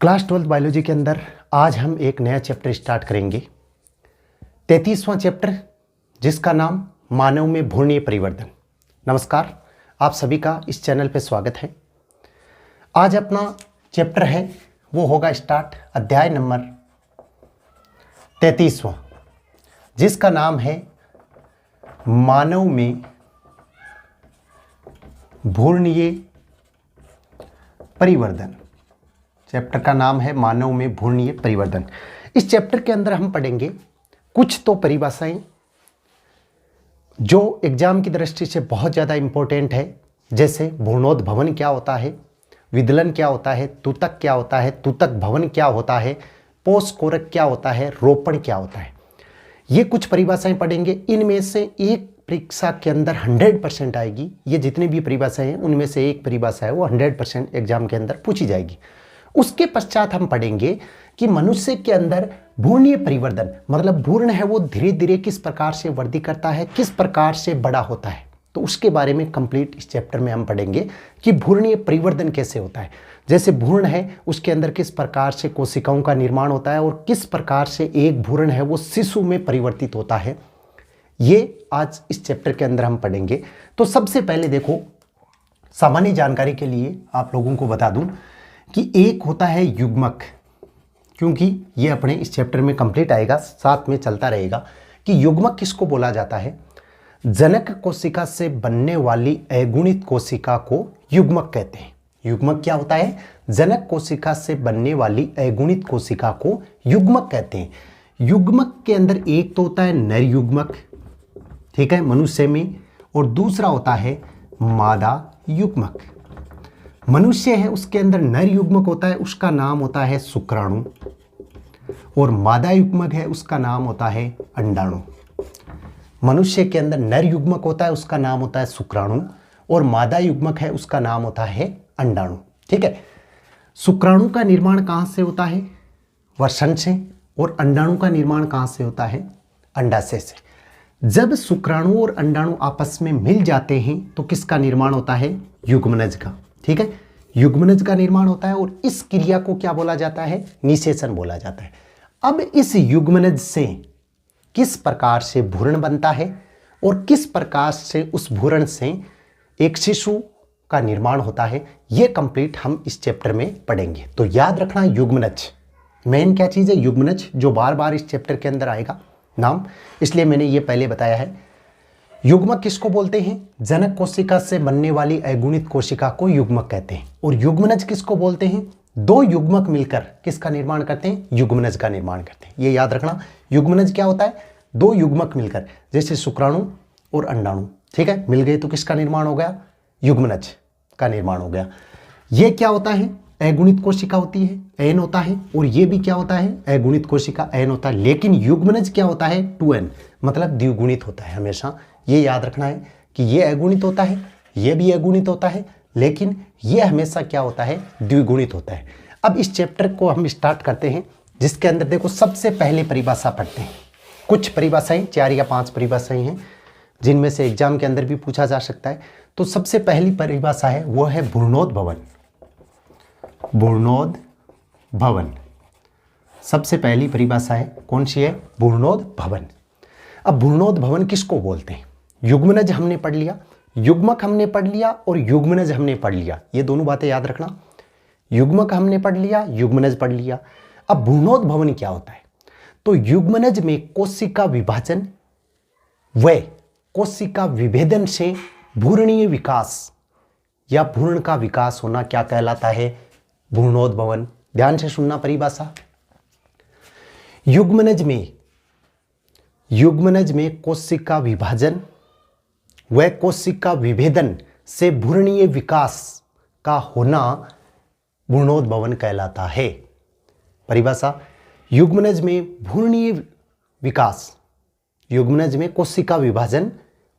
Class 12 biology के अंदर आज हम एक नया चैप्टर स्टार्ट करेंगे। 33वां चैप्टर जिसका नाम मानव में भ्रूणीय परिवर्तन। नमस्कार, आप सभी का इस चैनल पे स्वागत है। आज अपना चैप्टर है वो होगा स्टार्ट अध्याय नंबर 33वां जिसका नाम है मानव में भ्रूणीय परिवर्तन। चैप्टर का नाम है मानव में भ्रूणीय परिवर्तन। इस चैप्टर के अंदर हम पढ़ेंगे कुछ तो परिभाषाएं जो एग्जाम की दृष्टि से बहुत ज़्यादा इंपॉर्टेंट है, जैसे भ्रूणोद्भवन क्या होता है, विदलन क्या होता है, तूतक क्या होता है, तूतक भवन क्या होता है, पोषकोरक क्या होता है, रोपण क्या होता है। ये कुछ परिभाषाएं पढ़ेंगे। इनमें से एक परीक्षा के अंदर 100% आएगी। ये जितनी भी परिभाषाएं हैं उनमें से एक परिभाषा है वो 100% एग्जाम के अंदर पूछी जाएगी। उसके पश्चात हम पढ़ेंगे कि मनुष्य के अंदर भ्रूणीय परिवर्तन मतलब भ्रूण है वो धीरे धीरे किस प्रकार से वृद्धि करता है, किस प्रकार से बड़ा होता है। तो उसके बारे में कंप्लीट इस चैप्टर में हम पढ़ेंगे कि भ्रूणीय परिवर्तन कैसे होता है। जैसे भ्रूण है उसके अंदर किस प्रकार से कोशिकाओं का निर्माण होता है और किस प्रकार से एक भ्रूण है वो शिशु में परिवर्तित होता है। ये आज इस चैप्टर के अंदर हम पढ़ेंगे। तो सबसे पहले देखो, सामान्य जानकारी के लिए आप लोगों को बता दूं कि एक होता है युग्मक, क्योंकि ये अपने इस चैप्टर में कंप्लीट आएगा, साथ में चलता रहेगा कि युग्मक किसको बोला जाता है। जनक कोशिका से बनने वाली अगुणित कोशिका को युग्मक कहते हैं। युग्मक क्या होता है? जनक कोशिका से बनने वाली अगुणित कोशिका को युग्मक कहते हैं। युग्मक के अंदर एक तो होता है नर युग्मक, ठीक है, मनुष्य में, और दूसरा होता है मादा युग्मक। मनुष्य है उसके अंदर नर युग्मक होता है, उसका नाम होता है शुक्राणु, और मादा युग्मक है उसका नाम होता है अंडाणु। मनुष्य के अंदर नर युग्मक होता है उसका नाम होता है शुक्राणु, और मादा युग्मक है उसका नाम होता है अंडाणु। ठीक है, शुक्राणु का निर्माण कहाँ से होता है? वृषण से, और अंडाणु का निर्माण कहाँ से होता है? अंडाशय से। जब शुक्राणु और अंडाणु आपस में मिल जाते हैं तो किसका निर्माण होता है? युग्मनज का। ठीक है, युग्मनज का निर्माण होता है, और इस क्रिया को क्या बोला जाता है? निषेचन बोला जाता है। अब इस युग्मनज से किस प्रकार से भ्रूण बनता है और किस प्रकार से उस भ्रूण से एक शिशु का निर्माण होता है, ये कंप्लीट हम इस चैप्टर में पढ़ेंगे। तो याद रखना, युग्मनज मेन क्या चीज़ है? युग्मनज, जो बार बार इस चैप्टर के अंदर आएगा नाम, इसलिए मैंने ये पहले बताया है। युग्मक किसको बोलते हैं? जनक कोशिका से बनने वाली अगुणित कोशिका को युग्मक कहते हैं। और युग्मनज किसको बोलते हैं? दो युग्मक मिलकर किसका निर्माण करते हैं? युग्मनज का निर्माण करते हैं। ये याद रखना, युग्मनज क्या होता है? दो युग्मक मिलकर, जैसे शुक्राणु और अंडाणु, ठीक है, मिल गए तो किसका निर्माण हो गया? युग्मनज का निर्माण हो गया। ये क्या होता है? अगुणित कोशिका होती है, एन होता है, और ये भी क्या होता है? अगुणित कोशिका, एन होता है। लेकिन युग्मनज क्या होता है? 2n, मतलब द्विगुणित होता है हमेशा। ये याद रखना है कि ये अगुणित होता है, ये भी अगुणित होता है, लेकिन ये हमेशा क्या होता है? द्विगुणित होता है। अब इस चैप्टर को हम स्टार्ट करते हैं, जिसके अंदर देखो सबसे पहले परिभाषा पढ़ते हैं। कुछ परिभाषाएं, 4 या 5 परिभाषाएं हैं जिनमें से एग्जाम के अंदर भी पूछा जा सकता है। तो सबसे पहली परिभाषा है वो है भ्रूणोद्भवन। भ्रूणोद्भवन सबसे पहली परिभाषा है, कौन सी है? भ्रूणोद्भवन। अब भ्रूणोद्भवन किसको बोलते हैं? युग्मनज हमने पढ़ लिया, युग्मक हमने पढ़ लिया, और युग्मनज हमने पढ़ लिया। ये दोनों बातें याद रखना, युग्मक हमने पढ़ लिया, युग्मनज पढ़ लिया। अब भ्रूणोद्भवन क्या होता है? तो युग्मनज में कोशिका विभाजन व कोशिका विभेदन से भ्रूणीय विकास या भ्रूण का विकास होना क्या कहलाता है? भ्रूणोद्भवन। ध्यान से सुनना परिभाषा। युग्मनज में कोशिका विभाजन व कोशिका विभेदन से भ्रूणीय विकास का होना भ्रूणोद्भवन कहलाता है। परिभाषा, युग्मनज में भ्रूणीय विकास, युग्मनज में कोशिका विभाजन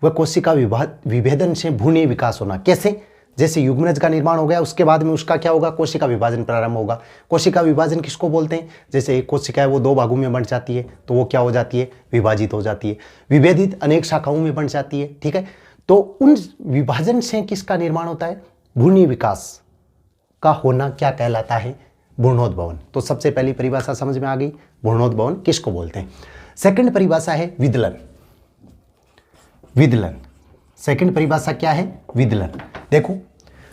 व कोशिका विभेदन से भ्रूणीय विकास होना। कैसे? जैसे युग्मनज का निर्माण हो गया, उसके बाद में उसका क्या होगा? कोशिका विभाजन प्रारंभ होगा। कोशिका विभाजन किसको बोलते हैं? जैसे एक कोशिका है वो 2 भागों में बंट जाती है तो वो क्या हो जाती है? विभाजित हो जाती है। विभेदित अनेक शाखाओं में बंट जाती है। ठीक है, तो उन विभाजन से किसका निर्माण होता है? भ्रूणीय विकास का होना क्या कहलाता है? भ्रूणोद्भवन। तो सबसे पहली परिभाषा समझ में आ गई, भ्रूणोद्भवन किसको बोलते हैं। सेकंड परिभाषा है विदलन। विदलन, सेकंड परिभाषा क्या है, विदलन। देखो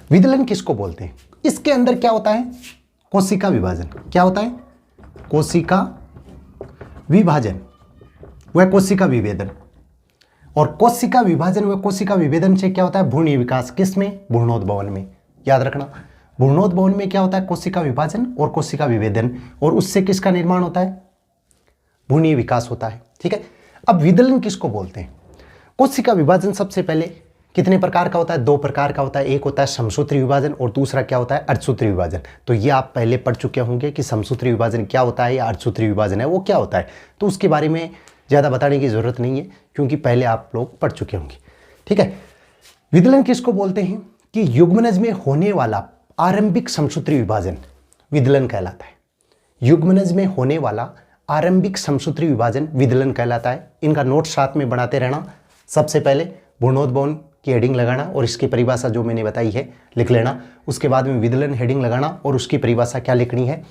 विदलन किसको बोलते हैं, इसके अंदर क्या होता है, कोशिका विभाजन। क्या होता है, कोशिका विभाजन व कोशिका विभेदन। और कोशिका विभाजन व कोशिका विभेदन से क्या होता है, भ्रूणीय विकास। किसमें, भ्रूणोद्भवन में। याद रखना, भ्रूणोद्भवन में क्या होता है, कोशिका विभाजन और कोशिका विभेदन, और उससे किसका निर्माण होता है, भ्रूणीय विकास होता है। ठीक है। अब विदलन किसको बोलते हैं, कोशिका विभाजन सबसे पहले कितने प्रकार का होता है, दो प्रकार का होता है। एक होता है समसूत्री विभाजन और दूसरा क्या होता है, अर्धसूत्री विभाजन। तो ये आप पहले पढ़ चुके होंगे कि समसूत्री विभाजन क्या होता है या अर्धसूत्री विभाजन है वो क्या होता है। तो उसके बारे में ज़्यादा बताने की जरूरत नहीं है क्योंकि पहले आप लोग पढ़ चुके होंगे। ठीक है। विदलन किसको बोलते हैं कि युग्मनज में होने वाला आरंभिक समसूत्री विभाजन विदलन कहलाता है। युग्मनज में होने वाला आरंभिक समसूत्री विभाजन विदलन कहलाता है। इनका नोट साथ में बनाते रहना। सबसे पहले भ्रूणोद्भवन की हेडिंग लगाना और इसकी परिभाषा जो मैंने बताई है लिख लेना। उसके बाद में विदलन हेडिंग लगाना और उसकी परिभाषा क्या लिखनी है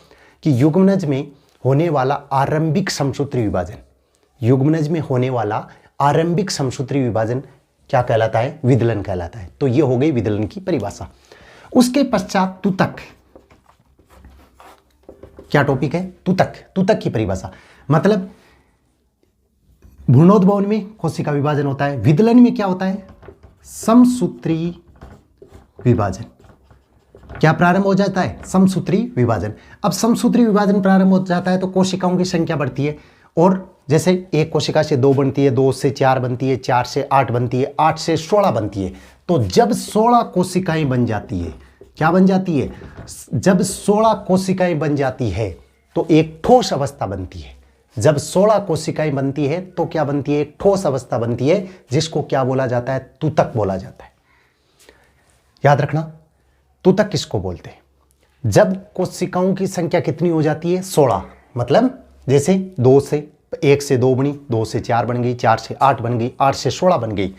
कि युग्मनज में होने वाला आरंभिक समसूत्री विभाजन, युग्मनज में होने वाला आरंभिक समसूत्री विभाजन क्या कहलाता है, विदलन कहलाता है। तो ये हो गई विदलन की परिभाषा। उसके पश्चात तुतक, क्या टॉपिक है, तुतक। तुतक की परिभाषा मतलब भ्रूणोद्भवन में कोशिका विभाजन होता है, विदलन में क्या होता है, समसूत्री विभाजन। क्या प्रारंभ हो जाता है, समसूत्री विभाजन। अब समसूत्री विभाजन प्रारंभ हो जाता है तो कोशिकाओं की संख्या बढ़ती है, और जैसे एक कोशिका से 2 बनती है, 2 से 4 बनती है, 4 से 8 बनती है, 8 से 16 बनती है। तो जब 16 कोशिकाएं बन जाती है, क्या बन जाती है, जब 16 कोशिकाएं बन जाती है तो एक ठोस अवस्था बनती है। जब 16 कोशिकाएं बनती है तो क्या बनती है, एक ठोस अवस्था बनती है, जिसको क्या बोला जाता है, तुतक बोला जाता है। याद रखना, तुतक किसको बोलते हैं, जब कोशिकाओं की संख्या कितनी हो जाती है, 16। मतलब जैसे 2 से 1 से 2 बनी, 2 से 4 बन गई, 4 से 8 बन गई, 8 से 16 बन गई।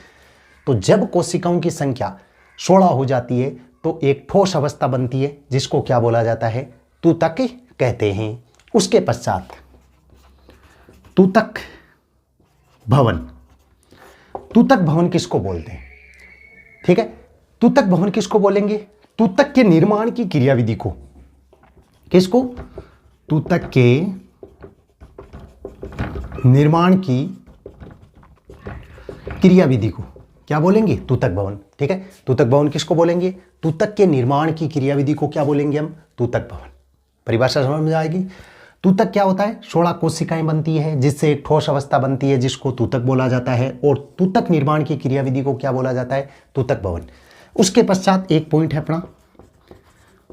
तो जब कोशिकाओं की संख्या 16 हो जाती है तो एक ठोस अवस्था बनती है, जिसको क्या बोला जाता है, तुतक कहते हैं। उसके पश्चात तुतक भवन। तुतक भवन किसको बोलते हैं, ठीक है। तुतक भवन किसको बोलेंगे, तुतक के निर्माण की क्रियाविधि को, किसको, तुतक के निर्माण की क्रियाविधि को क्या बोलेंगे, तुतक भवन। ठीक है। तुतक भवन किसको बोलेंगे, तुतक के निर्माण की क्रियाविधि को क्या बोलेंगे हम, तुतक भवन। परिभाषा समझ में आएगी। तुतक क्या होता है, 16 कोशिकाएं बनती है जिससे एक ठोस अवस्था बनती है, जिसको तुतक बोला जाता है, और तुतक निर्माण की क्रियाविधि को क्या बोला जाता है, तुतक भवन। उसके पश्चात एक पॉइंट है अपना,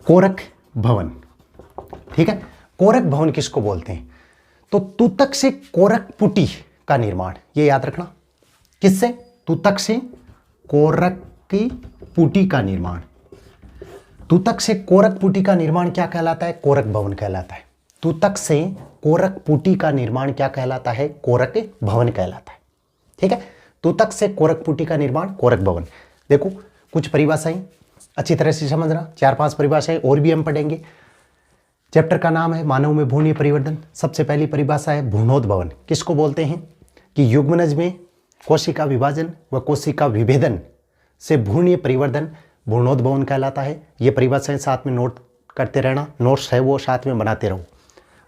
कोरक भवन। ठीक है। कोरक भवन किसको बोलते हैं, तो तुतक से कोरक पुटी का निर्माण, ये याद रखना। किससे, तुतक से कोरक की पुटी का निर्माण। तुतक से कोरक पुटी का निर्माण क्या कहलाता है, कोरक भवन कहलाता है। तुतक से कोरक पुटी का निर्माण क्या कहलाता है, कोरक भवन कहलाता है। ठीक है। तुतक से कोरक पुटी का निर्माण, कोरक भवन। देखो कुछ परिभाषाएं अच्छी तरह से समझना, 4-5 परिभाषाएं और भी हम पढ़ेंगे। चैप्टर का नाम है मानव में भ्रूणीय परिवर्तन। सबसे पहली परिभाषा है भ्रूणोद्भवन किसको बोलते हैं, कि युग्मनज में कोशिका विभाजन व कोशिका विभेदन से भ्रूणीय परिवर्तन भ्रूणोद्भवन कहलाता है। ये परिभाषाएं साथ में नोट करते रहना, नोट्स है वो साथ में बनाते रहो।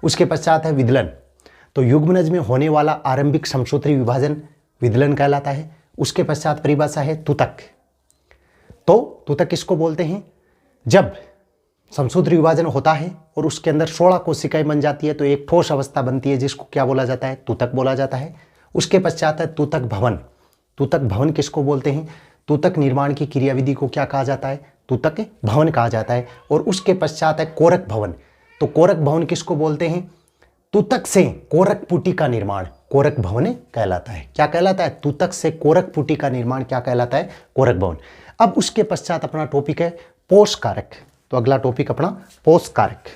उसके पश्चात है विदलन, तो युग्मनज में होने वाला आरंभिक समसूत्री विभाजन विदलन कहलाता है। उसके पश्चात परिभाषा है तुतक, तो तुतक किसको बोलते हैं, जब समसूत्री विभाजन होता है और उसके अंदर 16 कोशिकाएं बन जाती है तो एक ठोस अवस्था बनती है, जिसको क्या बोला जाता है, तुतक बोला जाता है। उसके पश्चात है तुतक भवन। तुतक भवन किसको बोलते हैं, तुतक निर्माण की क्रियाविधि को क्या कहा जाता है, तुतक भवन कहा जाता है। और उसके पश्चात है कोरक भवन, तो कोरक भवन किसको बोलते हैं, तुतक से कोरक पुटी का निर्माण कोरक भवन कहलाता है। क्या कहलाता है, तुतक से कोरक पुटी का निर्माण क्या कहलाता है, कोरक भवन। अब उसके पश्चात अपना टॉपिक है पोष कारक, तो अगला टॉपिक अपना पोष कारक।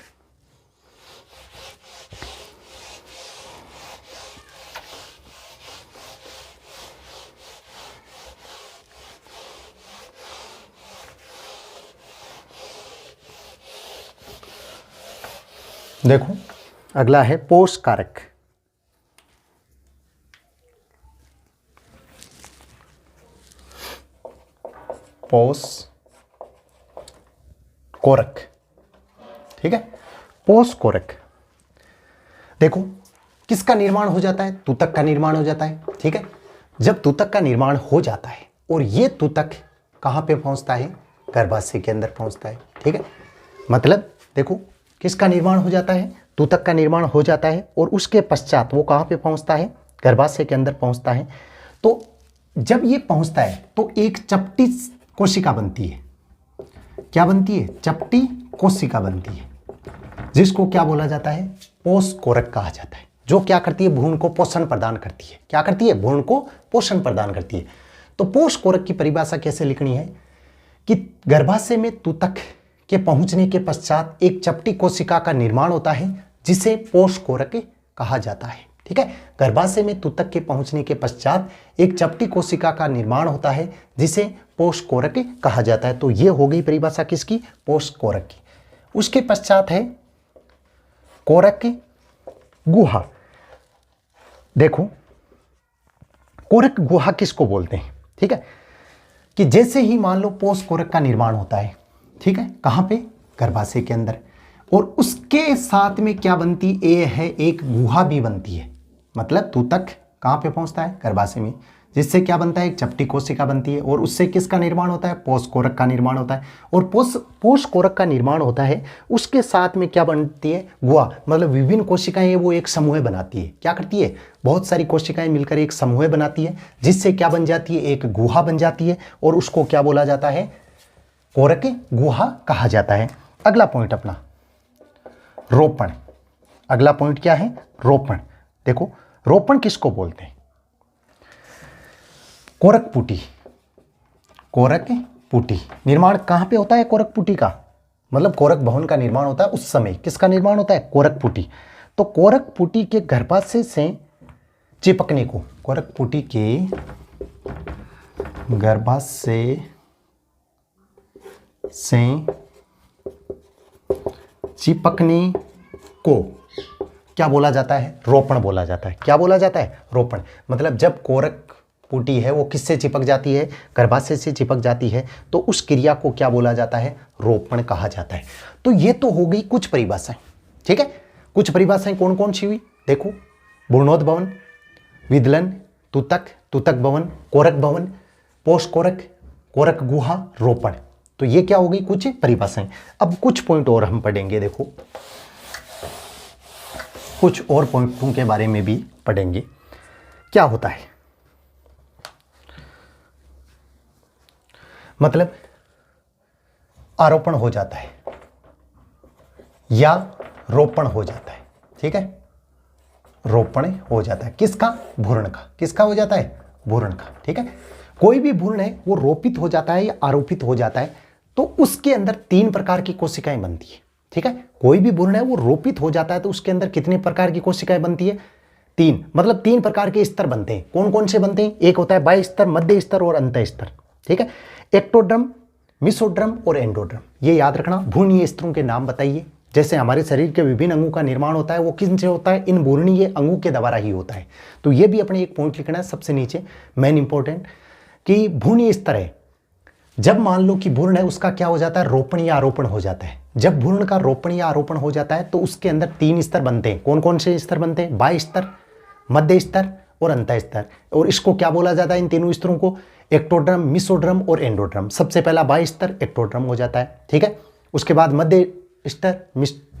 देखो अगला है पोष कारक। पोष कोरक, ठीक है। पोष कोरक देखो किसका निर्माण हो जाता है, तूतक का निर्माण हो जाता है, ठीक है। जब तूतक का निर्माण हो जाता है और ये तूतक कहां पे पहुंचता है, गर्भाशय के अंदर पहुंचता है, ठीक है। मतलब देखो किसका निर्माण हो जाता है, तूतक का निर्माण हो जाता है और उसके पश्चात वो कहां पे पहुंचता है, गर्भाशय के अंदर पहुंचता है। तो जब ये पहुंचता है तो एक चपटी कोशिका बनती है। क्या बनती है, चपटी कोशिका बनती है, जिसको क्या बोला जाता है, पोष कोरक कहा जाता है, जो क्या करती है, भ्रूण को पोषण प्रदान करती है। क्या करती है, भ्रूण को पोषण प्रदान करती है। तो पोष कोरक की परिभाषा कैसे लिखनी है कि गर्भाशय में तूतक के पहुंचने के पश्चात एक चपटी कोशिका का निर्माण होता है, जिसे पोष कोरक कहा जाता है, ठीक है। गर्भाशय में तूतक के पहुंचने के पश्चात एक चपटी कोशिका का निर्माण होता है, जिसे पोष कोरक कहा जाता है। तो ये हो गई परिभाषा किसकी, पोष कोरक की। उसके पश्चात है कोरक गुहा। देखो कोरक गुहा किसको बोलते हैं, ठीक है, कि जैसे ही मान लो पोष कोरक का निर्माण होता है, ठीक है, कहां पे, गर्भाशय के अंदर, और उसके साथ में क्या बनती है, एक गुहा भी बनती है। मतलब तूतक कहां पे पहुंचता है, गर्भाशय में, जिससे क्या बनता है, एक चपटी कोशिका बनती है और उससे किसका निर्माण होता है, पोष कोरक का निर्माण होता है। और पोष कोरक का निर्माण होता है, उसके साथ में क्या बनती है, गुहा। मतलब विभिन्न कोशिकाएं वो एक समूह बनाती है। क्या करती है, बहुत सारी कोशिकाएं मिलकर एक समूह बनाती है, जिससे क्या बन जाती है, एक गुहा बन जाती है और उसको क्या बोला जाता है, कोरक गुहा कहा जाता है। अगला पॉइंट अपना रोपण। अगला पॉइंट क्या है, रोपण। देखो रोपण किसको बोलते हैं, कोरक पुटी। कोरक पुटी निर्माण कहां पे होता है, कोरक पुटी का, मतलब कोरक भवन का निर्माण होता है उस समय। किसका निर्माण होता है, कोरक पुटी। तो कोरक पुटी के गर्भाशय से चिपकने को, कोरक पुटी के गर्भाशय से चिपकने को क्या बोला जाता है, रोपण बोला जाता है। क्या बोला जाता है, रोपण। मतलब जब कोरक पुटी है वो किससे चिपक जाती है, गर्भाशय से चिपक जाती है, तो उस क्रिया को क्या बोला जाता है, रोपण कहा जाता है। तो ये तो हो गई कुछ परिभाषाएं, ठीक है। कुछ परिभाषाएं कौन कौन सी हुई, देखो भ्रूणोद्भवन, विदलन, तूतक, तूतक भवन, कोरक भवन, पोष कोरक, कोरक गुहा, रोपण। तो ये क्या हो गई, कुछ परिभाषाएं। अब कुछ पॉइंट और हम पढ़ेंगे। देखो कुछ और पॉइंटों के बारे में भी पढ़ेंगे। क्या होता है, मतलब आरोपण हो जाता है या रोपण हो जाता है, ठीक है। रोपण हो जाता है किसका, भ्रूण का। किसका हो जाता है, भ्रूण का, ठीक है। कोई भी भ्रूण है वो रोपित हो जाता है या आरोपित हो जाता है, तो उसके अंदर 3 प्रकार की कोशिकाएं बनती है, ठीक है। कोई भी भ्रूण है वो रोपित हो जाता है तो उसके अंदर कितने प्रकार की कोशिकाएं बनती है, 3। मतलब 3 प्रकार के स्तर बनते हैं। कौन कौन से बनते हैं, एक होता है बाह्य स्तर, मध्य स्तर और अंत स्तर, ठीक है। एक्टोड्रम, मिसोड्रम और एंडोड्रम, ये याद रखना। भ्रूणीय स्तरों के नाम बताइए। जैसे हमारे शरीर के विभिन्न अंगों का निर्माण होता है वो किन से होता है, इन भ्रूणीय अंगों के द्वारा ही होता है। तो ये भी अपने एक पॉइंट लिखना है सबसे नीचे, मेन इंपॉर्टेंट, कि भ्रूणीय स्तर है। जब मान लो कि भ्रूण है उसका क्या हो जाता है, रोपण या आरोपण हो जाता है। जब भ्रूण का रोपण या आरोपण हो जाता है तो उसके अंदर 3 स्तर बनते हैं। कौन कौन से स्तर बनते हैं, बाह्य स्तर, मध्य स्तर और अंत स्तर। और इसको क्या बोला जाता है, इन तीनों स्तरों को, एक्टोड्रम, मिसोड्रम और एंडोड्रम। सबसे पहला बाह्य स्तर एक्टोड्रम हो जाता है, ठीक है। उसके बाद मध्य स्तर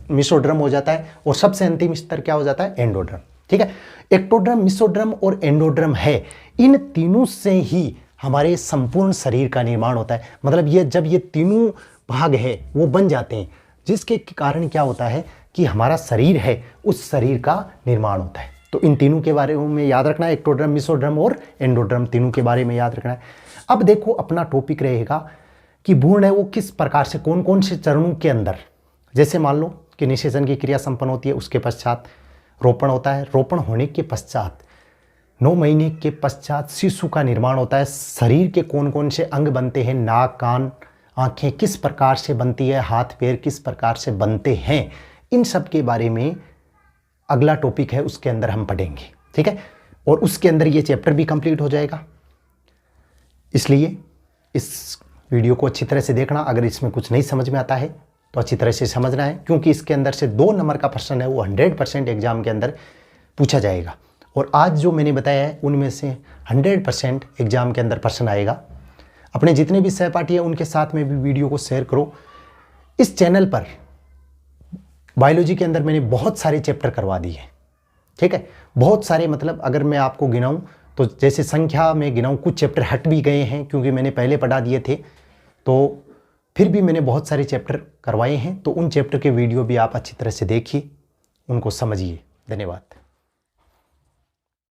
मिसोड्रम हो जाता है और सबसे अंतिम स्तर क्या हो जाता है, एंडोड्रम, ठीक है। एक्टोड्रम, मिसोड्रम और एंडोड्रम है, इन तीनों से ही हमारे संपूर्ण शरीर का निर्माण होता है। मतलब ये जब ये तीनों भाग है वो बन जाते हैं, जिसके कारण क्या होता है कि हमारा शरीर है उस शरीर का निर्माण होता है। तो इन तीनों के बारे में याद रखना है, एक्टोड्रम, मिसोड्रम और एंडोड्रम, तीनों के बारे में याद रखना है। अब देखो अपना टॉपिक रहेगा कि भ्रूण है वो किस प्रकार से, कौन कौन से चरणों के अंदर, जैसे मान लो कि निषेचन की क्रिया संपन्न होती है, उसके पश्चात रोपण होता है। रोपण होने के पश्चात 9 महीने के पश्चात शिशु का निर्माण होता है। शरीर के कौन कौन से अंग बनते हैं, नाक, कान, आंखें किस प्रकार से बनती है, हाथ पैर किस प्रकार से बनते हैं, इन सब के बारे में अगला टॉपिक है उसके अंदर हम पढ़ेंगे, ठीक है। और उसके अंदर ये चैप्टर भी कंप्लीट हो जाएगा। इसलिए इस वीडियो को अच्छी तरह से देखना। अगर इसमें कुछ नहीं समझ में आता है तो अच्छी तरह से समझना है, क्योंकि इसके अंदर से 2 नंबर का प्रश्न है वो 100% एग्जाम के अंदर पूछा जाएगा। और आज जो मैंने बताया है उनमें से 100% एग्जाम के अंदर प्रश्न आएगा। अपने जितने भी सहपाठी हैं उनके साथ में भी वीडियो को शेयर करो। इस चैनल पर बायोलॉजी के अंदर मैंने बहुत सारे चैप्टर करवा दिए हैं, ठीक है। बहुत सारे, मतलब अगर मैं आपको गिनाऊं तो जैसे संख्या में गिनाऊं, कुछ चैप्टर हट भी गए हैं क्योंकि मैंने पहले पढ़ा दिए थे, तो फिर भी मैंने बहुत सारे चैप्टर करवाए हैं। तो उन चैप्टर के वीडियो भी आप अच्छी तरह से देखिए, उनको समझिए। धन्यवाद।